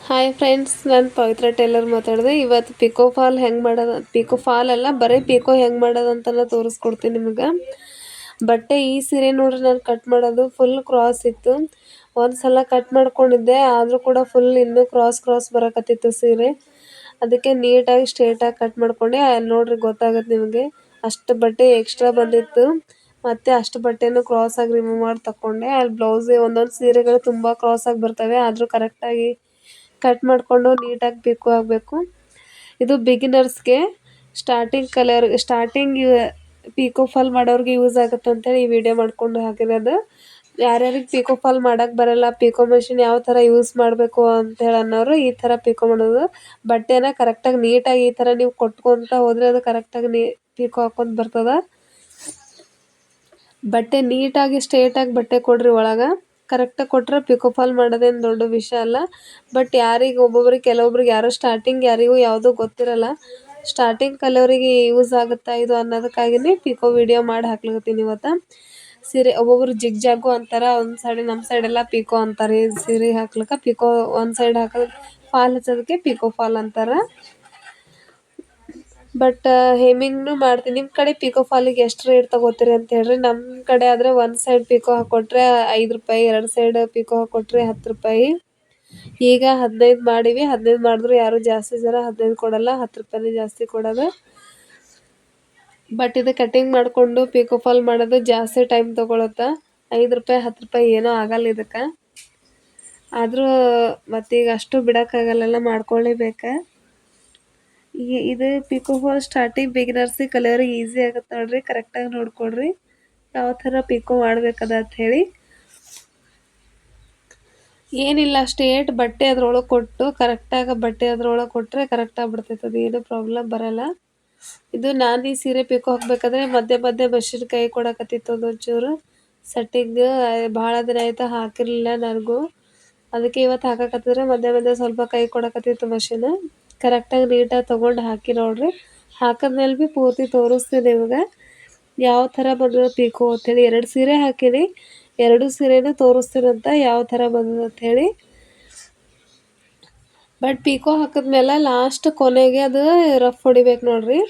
Hi friends, ನಾನು ಪವಿತ್ರ Taylor ಮಾತಾಡಿದೆ. ಇವತ್ತು ಪಿಕೋ ಫಾಲ್ ಹೆಂಗೆ ಮಾಡೋದು, ಪಿಕೋ ಫಾಲ್ ಅಲ್ಲ ಬರೀ ಪಿಕೋ ಹೆಂಗೆ ಮಾಡೋದು ಅಂತ ತೋರಿಸ್ಕೊಡ್ತೀನಿ ನಿಮಗೆ. ಬಟ್ಟೆ ಈ ಸೀರೆ ನೋಡ್ರಿ, ನಾನು ಕಟ್ ಮಾಡೋದು ಫುಲ್ ಕ್ರಾಸ್ ಇತ್ತು. ಒಂದು ಸಲ ಕಟ್ ಮಾಡ್ಕೊಂಡಿದ್ದೆ, ಆದರೂ ಕೂಡ ಫುಲ್ ಇನ್ನೂ ಕ್ರಾಸ್ ಬರಕತ್ತಿತ್ತು ಸೀರೆ. ಅದಕ್ಕೆ ನೀಟಾಗಿ ಸ್ಟ್ರೇಟಾಗಿ ಕಟ್ ಮಾಡ್ಕೊಂಡೆ. ಅಲ್ಲಿ ನೋಡ್ರಿ ಗೊತ್ತಾಗುತ್ತೆ ನಿಮಗೆ, ಅಷ್ಟು ಬಟ್ಟೆ ಎಕ್ಸ್ಟ್ರಾ ಬಂದಿತ್ತು. ಮತ್ತೆ ಅಷ್ಟು ಬಟ್ಟೆನೂ ಕ್ರಾಸಾಗಿ ರಿಮೂವ್ ಮಾಡಿ ತಗೊಂಡೆ. ಅಲ್ಲಿ ಬ್ಲೌಸ್ ಒಂದೊಂದು ಸೀರೆಗಳು ತುಂಬ ಕ್ರಾಸಾಗಿ ಬರ್ತವೆ, ಆದರೂ ಕರೆಕ್ಟಾಗಿ ಕಟ್ ಮಾಡಿಕೊಂಡು ನೀಟಾಗಿ ಪಿಕೋ ಆಗಬೇಕು. ಇದು ಬಿಗಿನರ್ಸ್ಗೆ ಸ್ಟಾರ್ಟಿಂಗ್ ಪಿಕೋ ಫಾಲ್ ಮಾಡೋರಿಗೆ ಯೂಸ್ ಆಗುತ್ತೆ ಅಂತೇಳಿ ಈ ವಿಡಿಯೋ ಮಾಡ್ಕೊಂಡು ಹಾಕಿರೋದು. ಯಾರ್ಯಾರಿಗೆ ಪಿಕೋ ಫಾಲ್ ಮಾಡೋಕ್ಕೆ ಬರಲ್ಲ, ಪಿಕೋ ಮೆಷಿನ್ ಯಾವ ಥರ ಯೂಸ್ ಮಾಡಬೇಕು ಅಂತೇಳಿ ಅನ್ನೋರು ಈ ಥರ ಪಿಕೋ ಮಾಡೋದು. ಬಟ್ಟೆನ ಕರೆಕ್ಟಾಗಿ ನೀಟಾಗಿ ಈ ಥರ ನೀವು ಕೊಟ್ಕೊತ ಹೋದರೆ ಅದು ಕರೆಕ್ಟಾಗಿ ಪಿಕೋ ಹಾಕ್ಕೊಂತ ಬರ್ತದೆ. ಬಟ್ಟೆ ನೀಟಾಗಿ ಸ್ಟ್ರೇಟಾಗಿ ಬಟ್ಟೆ ಕೊಡ್ರಿ ಒಳಗೆ. ಕರೆಕ್ಟಾಗಿ ಕೊಟ್ಟರೆ ಪಿಕೋ ಫಾಲ್ ಮಾಡೋದೇನು ದೊಡ್ಡ ವಿಷಯ ಅಲ್ಲ. ಬಟ್ ಕೆಲವೊಬ್ರಿಗೆ ಯಾರೋ ಸ್ಟಾರ್ಟಿಂಗ್ ಯಾರಿಗೂ ಯಾವುದೂ ಗೊತ್ತಿರಲ್ಲ. ಸ್ಟಾರ್ಟಿಂಗ್ ಕಲಿಯೋರಿಗೆ ಯೂಸ್ ಆಗುತ್ತಾ ಇದು ಅನ್ನೋದಕ್ಕಾಗಿಯೇ ಪಿಕೋ ವಿಡಿಯೋ ಮಾಡಿ ಹಾಕ್ಲಿಕತ್ತೀನಿ ಇವತ್ತು. ಸೀರೆ ಒಬ್ಬೊಬ್ರು ಜಿಗ್ ಜಾಗು ಅಂತಾರೆ, ಒಂದು ಸೈಡ್ ನಮ್ಮ ಸೈಡೆಲ್ಲ ಪಿಕೋ ಅಂತಾರೆ. ಸೀರೆ ಹಾಕ್ಲಿಕ್ಕೆ ಪಿಕೋ ಒಂದು ಸೈಡ್ ಹಾಕೋದು, ಫಾಲ್ ಹಚ್ಚೋದಕ್ಕೆ ಪಿಕೋ ಫಾಲ್ ಅಂತಾರೆ. ಬಟ್ ಹೇಮಿಂಗ್ನು ಮಾಡ್ತೀನಿ. ನಿಮ್ಮ ಕಡೆ ಪಿಕೋ ಫಾಲಿಗೆ ಎಷ್ಟು ರೇಟ್ ತೊಗೋತೀರಿ ಅಂತ ಹೇಳ್ರಿ. ನಮ್ಮ ಕಡೆ ಆದರೆ ಒಂದು ಸೈಡ್ ಪಿಕೋ ಹಾಕ್ಕೊಟ್ರೆ 5 ರೂಪಾಯಿ, 2 ಸೈಡ್ ಪಿಕೋ ಹಾಕ್ಕೊಟ್ರೆ 10 ರೂಪಾಯಿ. ಈಗ 15 ಮಾಡೀವಿ. 15 ಮಾಡಿದ್ರು ಯಾರು ಜಾಸ್ತಿ ಜನ 15 ಕೊಡಲ್ಲ, 10 ರೂಪಾಯಿನೇ ಜಾಸ್ತಿ ಕೊಡೋದು. ಬಟ್ ಇದು ಕಟಿಂಗ್ ಮಾಡಿಕೊಂಡು ಪಿಕೋ ಫಾಲ್ ಮಾಡೋದು ಜಾಸ್ತಿ ಟೈಮ್ ತೊಗೊಳುತ್ತೆ. 5 ರೂಪಾಯಿ 10 ರೂಪಾಯಿ ಏನೂ ಆಗಲ್ಲ ಇದಕ್ಕೆ. ಆದರೂ ಮತ್ತೀಗ ಅಷ್ಟು ಬಿಡೋಕ್ಕಾಗಲ್ಲ, ಮಾಡ್ಕೊಳ್ಳೇಬೇಕು. ಇದು ಪಿಕೋ ಫಾಲ್ ಸ್ಟಾರ್ಟಿಂಗ್ ಬಿಗಿನರ್ಸಿಗೆ ಕಲಿಯೋರಿಗೆ ಈಸಿ ಆಗುತ್ತೆ ನೋಡ್ರಿ. ಕರೆಕ್ಟಾಗಿ ನೋಡ್ಕೊಡ್ರಿ ಯಾವ ಥರ ಪಿಕೋ ಮಾಡ್ಬೇಕದ ಅಂತ ಹೇಳಿ. ಏನಿಲ್ಲ, ಸ್ಟ್ರೇಟ್ ಬಟ್ಟೆ ಅದ್ರೊಳಗೆ ಕೊಟ್ಟು ಕರೆಕ್ಟಾಗಿ ಬಟ್ಟೆ ಅದ್ರೊಳಗೆ ಕೊಟ್ಟರೆ ಕರೆಕ್ಟಾಗಿ ಬಿಡ್ತೈತೆ, ಅದು ಏನೂ ಪ್ರಾಬ್ಲಮ್ ಬರಲ್ಲ. ಇದು ನಾನು ಈ ಸೀರೆ ಪಿಕೋ ಹಾಕ್ಬೇಕಾದ್ರೆ ಮಧ್ಯೆ ಮಷಿನ್ ಕೈ ಕೊಡಕತ್ತಿತ್ತು ಅದೊಂಚೂರು ಸೆಟ್ಟಿಂಗ್. ಭಾಳ ದಿನ ಆಯ್ತು ಹಾಕಿರಲಿಲ್ಲ ನನಗೂ, ಅದಕ್ಕೆ ಇವತ್ತು ಹಾಕಕತ್ತಿದ್ರೆ ಮಧ್ಯೆ ಸ್ವಲ್ಪ ಕೈ ಕೊಡಕತ್ತಿತ್ತು ಮಷಿನ್. ಕರೆಕ್ಟಾಗಿ ನೀಟಾಗಿ ತೊಗೊಂಡು ಹಾಕಿ ನೋಡ್ರಿ. ಹಾಕಿದ್ಮೇಲೆ ಭೀ ಪೂರ್ತಿ ತೋರಿಸ್ತೀನಿ ನಿಮ್ಗೆ ಯಾವ ಥರ ಬಂದದ ಪಿಕೋ ಅಂಥೇಳಿ. 2 ಸೀರೆ ಹಾಕೀನಿ, 2 ಸೀರೆನೂ ತೋರಿಸ್ತೀನಂತ ಯಾವ ಥರ ಬಂದದ ಅಂಥೇಳಿ. ಬಟ್ ಪಿಕೋ ಹಾಕಿದ್ಮೇಲೆ ಲಾಸ್ಟ್ ಕೊನೆಗೆ ಅದು ರಫ್ ಹೊಡಿಬೇಕು ನೋಡ್ರಿ.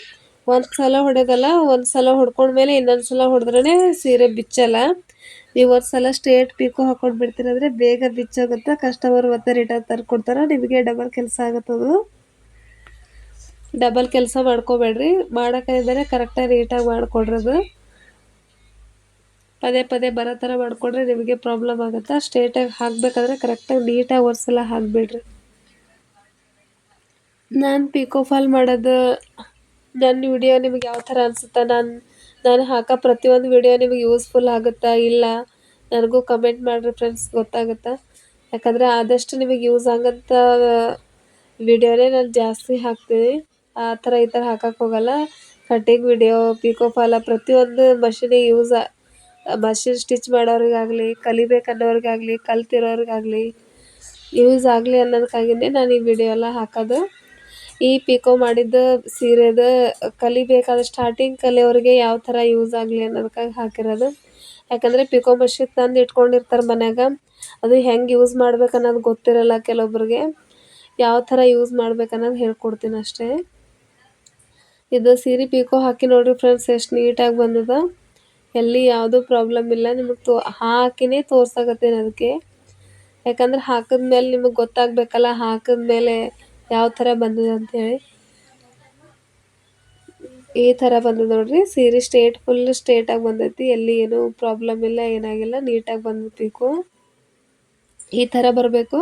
ಒಂದು ಸಲ ಹೊಡೆದಲ್ಲ, ಒಂದು ಸಲ ಹೊಡ್ಕೊಂಡ್ಮೇಲೆ ಇನ್ನೊಂದು ಸಲ ಹೊಡೆದ್ರೇ ಸೀರೆ ಬಿಚ್ಚಲ್ಲ. ನೀವು ಒಂದು ಸಲ ಸ್ಟ್ರೇಟ್ ಪಿಕೋ ಹಾಕ್ಕೊಂಡು ಬಿಡ್ತೀರಂದ್ರೆ ಬೇಗ ಬಿಚ್ಚೋಗುತ್ತೆ. ಕಸ್ಟಮರ್ ಮತ್ತೆ ರಿಟರ್ನ್ ತರ್ಕೊಡ್ತಾರೆ, ನಿಮಗೆ ಡಬಲ್ ಕೆಲಸ ಆಗುತ್ತದು. ಡಬಲ್ ಕೆಲಸ ಮಾಡ್ಕೋಬೇಡ್ರಿ. ಮಾಡೋಕ್ಕಿದ್ದರೆ ಕರೆಕ್ಟಾಗಿ ನೀಟಾಗಿ ಮಾಡಿಕೊಡ್ರದು. ಪದೇ ಬರೋ ಥರ ಮಾಡಿಕೊಡ್ರೆ ನಿಮಗೆ ಪ್ರಾಬ್ಲಮ್ ಆಗುತ್ತೆ. ಸ್ಟ್ರೇಟಾಗಿ ಹಾಕಬೇಕಾದ್ರೆ ಕರೆಕ್ಟಾಗಿ ನೀಟಾಗಿ ಒಂದು ಸಲ ಹಾಕಿಬಿಡ್ರಿ. ನಾನು ಪಿಕೋ ಫಾಲ್ ಮಾಡೋದು ನನ್ನ ವಿಡಿಯೋ ನಿಮಗೆ ಯಾವ ಥರ ಅನಿಸುತ್ತಾ, ನಾನು ಹಾಕೋ ಪ್ರತಿಯೊಂದು ವಿಡಿಯೋ ನಿಮಗೆ ಯೂಸ್ಫುಲ್ ಆಗುತ್ತಾ ಇಲ್ಲ ನನಗೂ ಕಮೆಂಟ್ ಮಾಡಿರಿ ಫ್ರೆಂಡ್ಸ್, ಗೊತ್ತಾಗುತ್ತಾ. ಯಾಕಂದರೆ ಆದಷ್ಟು ನಿಮಗೆ ಯೂಸ್ ಆಗಂಥ ವಿಡಿಯೋನೇ ನಾನು ಜಾಸ್ತಿ ಹಾಕ್ತೀನಿ. ಆ ಥರ ಈ ಥರ ಹಾಕಕ್ಕೆ ಹೋಗಲ್ಲ. ಕಟಿಂಗ್ ವಿಡಿಯೋ, ಪಿಕೋ ಫಾಲ ಪ್ರತಿಯೊಂದು ಮಷಿನಿಗೆ ಮಷಿನ್ ಸ್ಟಿಚ್ ಮಾಡೋರಿಗಾಗಲಿ, ಕಲಿಬೇಕನ್ನೋರಿಗಾಗಲಿ, ಕಲ್ತಿರೋರಿಗಾಗಲಿ ಯೂಸ್ ಆಗಲಿ ಅನ್ನೋದಕ್ಕಾಗಿಯೇ ನಾನು ಈ ವಿಡಿಯೋ ಎಲ್ಲ ಹಾಕೋದು. ಈ ಪಿಕೋ ಮಾಡಿದ್ದು ಸೀರೆದು ಕಲಿಬೇಕಾದ್ರೆ ಸ್ಟಾರ್ಟಿಂಗ್ ಕಲಿಯೋರಿಗೆ ಯಾವ ಥರ ಯೂಸ್ ಆಗಲಿ ಅನ್ನೋದಕ್ಕಾಗಿ ಹಾಕಿರೋದು. ಯಾಕಂದರೆ ಪಿಕೋ ಮಷಿನ್ ತಂದು ಇಟ್ಕೊಂಡಿರ್ತಾರೆ ಮನ್ಯಾಗ, ಅದು ಹೆಂಗೆ ಯೂಸ್ ಮಾಡ್ಬೇಕು ಅನ್ನೋದು ಗೊತ್ತಿರಲ್ಲ ಕೆಲವೊಬ್ರಿಗೆ. ಯಾವ ಥರ ಯೂಸ್ ಮಾಡ್ಬೇಕು ಅನ್ನೋದು ಹೇಳ್ಕೊಡ್ತೀನಿ ಅಷ್ಟೇ. ಇದು ಸೀರೆ ಪಿಕೋ ಹಾಕಿ ನೋಡಿರಿ ಫ್ರೆಂಡ್ಸ್, ಎಷ್ಟು ನೀಟಾಗಿ ಬಂದದ. ಎಲ್ಲಿ ಯಾವುದೂ ಪ್ರಾಬ್ಲಮ್ ಇಲ್ಲ. ನಿಮಗೆ ಹಾಕಿನೇ ತೋರ್ಸಕತ್ತೀನಿ ಅದಕ್ಕೆ. ಯಾಕಂದ್ರೆ ಹಾಕಿದ್ಮೇಲೆ ನಿಮಗೆ ಗೊತ್ತಾಗಬೇಕಲ್ಲ, ಹಾಕಿದ್ಮೇಲೆ ಯಾವ ಥರ ಬಂದಿದೆ ಅಂಥೇಳಿ. ಈ ಥರ ಬಂದದ ನೋಡ್ರಿ ಸೀರೆ. ಫುಲ್ ಸ್ಟ್ರೇಟಾಗಿ ಬಂದೈತಿ, ಎಲ್ಲಿ ಏನೂ ಪ್ರಾಬ್ಲಮ್ ಇಲ್ಲ, ಏನಾಗಿಲ್ಲ, ನೀಟಾಗಿ ಬಂದು ಪಿಕೋ ಈ ಥರ ಬರಬೇಕು.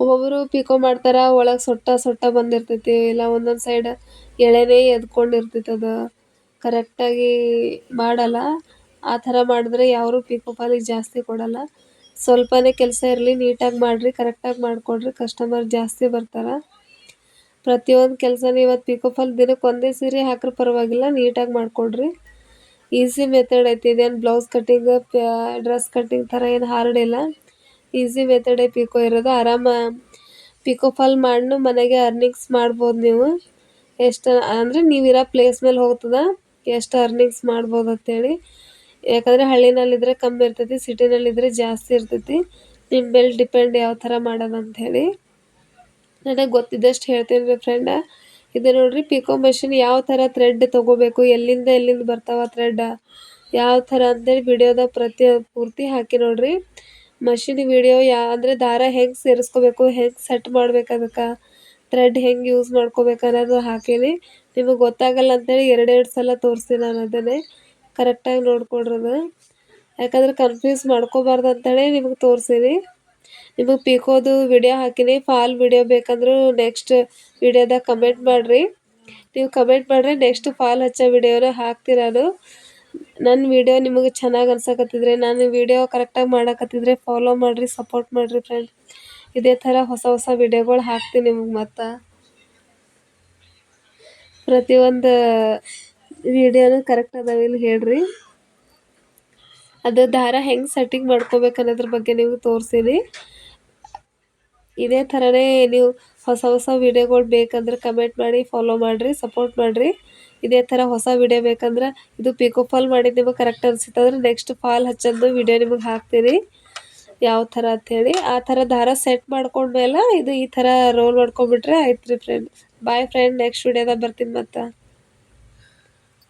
ಒಬ್ಬೊಬ್ಬರು ಪಿಕೋ ಮಾಡ್ತಾರೆ, ಒಳಗೆ ಸೊಟ್ಟ ಬಂದಿರ್ತೈತಿ, ಇಲ್ಲ ಒಂದೊಂದು ಸೈಡ್ ಎಳೆನೇ ಎದ್ಕೊಂಡಿರ್ತೈತೆ, ಅದು ಕರೆಕ್ಟಾಗಿ ಮಾಡಲ್ಲ. ಆ ಥರ ಮಾಡಿದ್ರೆ ಯಾರೂ ಪಿಕೋ ಫಾಲಿಗೆ ಜಾಸ್ತಿ ಕೊಡಲ್ಲ. ಸ್ವಲ್ಪನೇ ಕೆಲಸ ಇರಲಿ, ನೀಟಾಗಿ ಮಾಡಿರಿ, ಕರೆಕ್ಟಾಗಿ ಮಾಡಿಕೊಡ್ರಿ, ಕಸ್ಟಮರ್ ಜಾಸ್ತಿ ಬರ್ತಾರೆ. ಪ್ರತಿಯೊಂದು ಕೆಲಸನೂ ಇವತ್ತು ಪಿಕೋ ಫಾಲ್ ದಿನಕ್ಕೆ ಒಂದೇ ಸೀರೆ ಹಾಕ್ರೆ ಪರವಾಗಿಲ್ಲ, ನೀಟಾಗಿ ಮಾಡಿಕೊಡ್ರಿ. ಈಸಿ ಮೆಥಡ್ ಐತಿ. ಇದೇನು ಬ್ಲೌಸ್ ಕಟ್ಟಿಂಗ್, ಡ್ರೆಸ್ ಕಟ್ಟಿಂಗ್ ಥರ ಏನು ಹಾರ್ಡ್ ಇಲ್ಲ. ಈಸಿ ಮೆಥಡೇ ಪಿಕೋ ಇರೋದು. ಪಿಕೋ ಫಾಲ್ ಮಾಡಿನೂ ಮನೆಗೆ ಅರ್ನಿಂಗ್ಸ್ ಮಾಡ್ಬೋದು ನೀವು. ಎಷ್ಟು ಅಂದರೆ ನೀವಿರೋ ಪ್ಲೇಸ್ ಮೇಲೆ ಹೋಗ್ತದೆ ಎಷ್ಟು ಅರ್ನಿಂಗ್ಸ್ ಮಾಡ್ಬೋದು ಅಂತೇಳಿ. ಯಾಕಂದರೆ ಹಳ್ಳಿನಲ್ಲಿದ್ದರೆ ಕಮ್ಮಿ ಇರ್ತೈತಿ, ಸಿಟಿನಲ್ಲಿದ್ದರೆ ಜಾಸ್ತಿ ಇರ್ತೈತಿ. ನಿಮ್ಮ ಮೇಲೆ ಡಿಪೆಂಡ್ ಯಾವ ಥರ ಮಾಡೋದು ಅಂಥೇಳಿ. ನನಗೆ ಗೊತ್ತಿದ್ದಷ್ಟು ಹೇಳ್ತೀನಿ ರೀ ಫ್ರೆಂಡ. ಇದು ನೋಡಿರಿ ಪಿಕೋ ಮಷಿನ್ ಯಾವ ಥರ ಥ್ರೆಡ್ ತೊಗೋಬೇಕು, ಎಲ್ಲಿಂದ ಬರ್ತಾವ ಥ್ರೆಡ್ಡ, ಯಾವ ಥರ ಅಂತೇಳಿ ವಿಡಿಯೋದಾಗ ಪೂರ್ತಿ ಹಾಕಿ ನೋಡಿರಿ. ಮಷಿನ್ ವಿಡಿಯೋ ಅಂದರೆ ದಾರ ಹೆಂಗೆ ಸೇರಿಸ್ಕೋಬೇಕು, ಹೆಂಗೆ ಸೆಟ್ ಮಾಡ್ಬೇಕು, ಅದಕ್ಕೆ ಥ್ರೆಡ್ ಹೆಂಗೆ ಯೂಸ್ ಮಾಡ್ಕೋಬೇಕು ಅನ್ನೋದು ಹಾಕೀನಿ. ನಿಮಗೆ ಗೊತ್ತಾಗಲ್ಲ ಅಂತೇಳಿ ಎರಡೆರಡು ಸಲ ತೋರಿಸ್ತೀನಿ ನಾನು ಅದನ್ನೇ. ಕರೆಕ್ಟಾಗಿ ನೋಡ್ಕೊಳ್ರಿ ಅದು, ಯಾಕಂದ್ರೆ ಕನ್ಫ್ಯೂಸ್ ಮಾಡ್ಕೋಬಾರ್ದು ಅಂತೇಳಿ ನಿಮಗೆ ತೋರಿಸೀನಿ. ನಿಮಗೆ ಪಿಕೋದು ವಿಡಿಯೋ ಹಾಕೀನಿ. ಫಾಲ್ ವಿಡಿಯೋ ಬೇಕಂದ್ರೂ ನೆಕ್ಸ್ಟ್ ವಿಡಿಯೋದಾಗ ಕಮೆಂಟ್ ಮಾಡಿರಿ. ನೀವು ಕಮೆಂಟ್ ಮಾಡಿದ್ರೆ ನೆಕ್ಸ್ಟ್ ಫಾಲ್ ಹಚ್ಚೋ ವಿಡಿಯೋನ ಹಾಕ್ತೀನಿ ನಾನು. ನನ್ನ ವಿಡಿಯೋ ನಿಮಗೆ ಚೆನ್ನಾಗಿ ಅನ್ಸಕತ್ತಿದ್ರೆ, ನಾನು ವಿಡಿಯೋ ಕರೆಕ್ಟಾಗಿ ಮಾಡಕತ್ತಿದ್ರೆ ಫಾಲೋ ಮಾಡಿರಿ, ಸಪೋರ್ಟ್ ಮಾಡಿರಿ ಫ್ರೆಂಡ್. ಇದೇ ಥರ ಹೊಸ ಹೊಸ ವಿಡಿಯೋಗಳು ಹಾಕ್ತೀನಿ ನಿಮಗೆ. ಮತ್ತು ಪ್ರತಿಯೊಂದು ವಿಡಿಯೋನು ಕರೆಕ್ಟ್ ಅದಾವಿಲ್ಲ ಹೇಳ್ರಿ. ಅದು ದಾರ ಹೆಂಗೆ ಸೆಟ್ಟಿಂಗ್ ಮಾಡ್ಕೋಬೇಕು ಅನ್ನೋದ್ರ ಬಗ್ಗೆ ನಿಮಗೆ ತೋರಿಸೀನಿ. ಇದೇ ಥರನೇ ನೀವು ಹೊಸ ಹೊಸ ವಿಡಿಯೋಗಳು ಬೇಕಂದ್ರೆ ಕಮೆಂಟ್ ಮಾಡಿ, ಫಾಲೋ ಮಾಡಿರಿ, ಸಪೋರ್ಟ್ ಮಾಡಿರಿ. ಇದೇ ಥರ ಹೊಸ ವಿಡಿಯೋ ಬೇಕಂದ್ರೆ, ಇದು ಪಿಕೋ ಫಾಲ್ ಮಾಡಿದ್ದು ನಿಮಗೆ ಕರೆಕ್ಟ್ ಅನಿಸುತ್ತಂದ್ರೆ ನೆಕ್ಸ್ಟ್ ಫಾಲ್ ಹಚ್ಚೋದು ವಿಡಿಯೋ ನಿಮಗೆ ಹಾಕ್ತೀನಿ ಯಾವ ಥರ ಅಂಥೇಳಿ. ಆ ಥರ ದಾರ ಸೆಟ್ ಮಾಡ್ಕೊಂಡ್ಮೇಲೆ ಇದು ಈ ಥರ ರೋಲ್ ಮಾಡ್ಕೊಂಡ್ಬಿಟ್ರೆ ಆಯ್ತು ರೀ ಫ್ರೆಂಡ್. ಬಾಯ್ ಫ್ರೆಂಡ್, ನೆಕ್ಸ್ಟ್ ವಿಡಿಯೋದಾಗ ಬರ್ತೀನಿ ಮತ್ತೆ.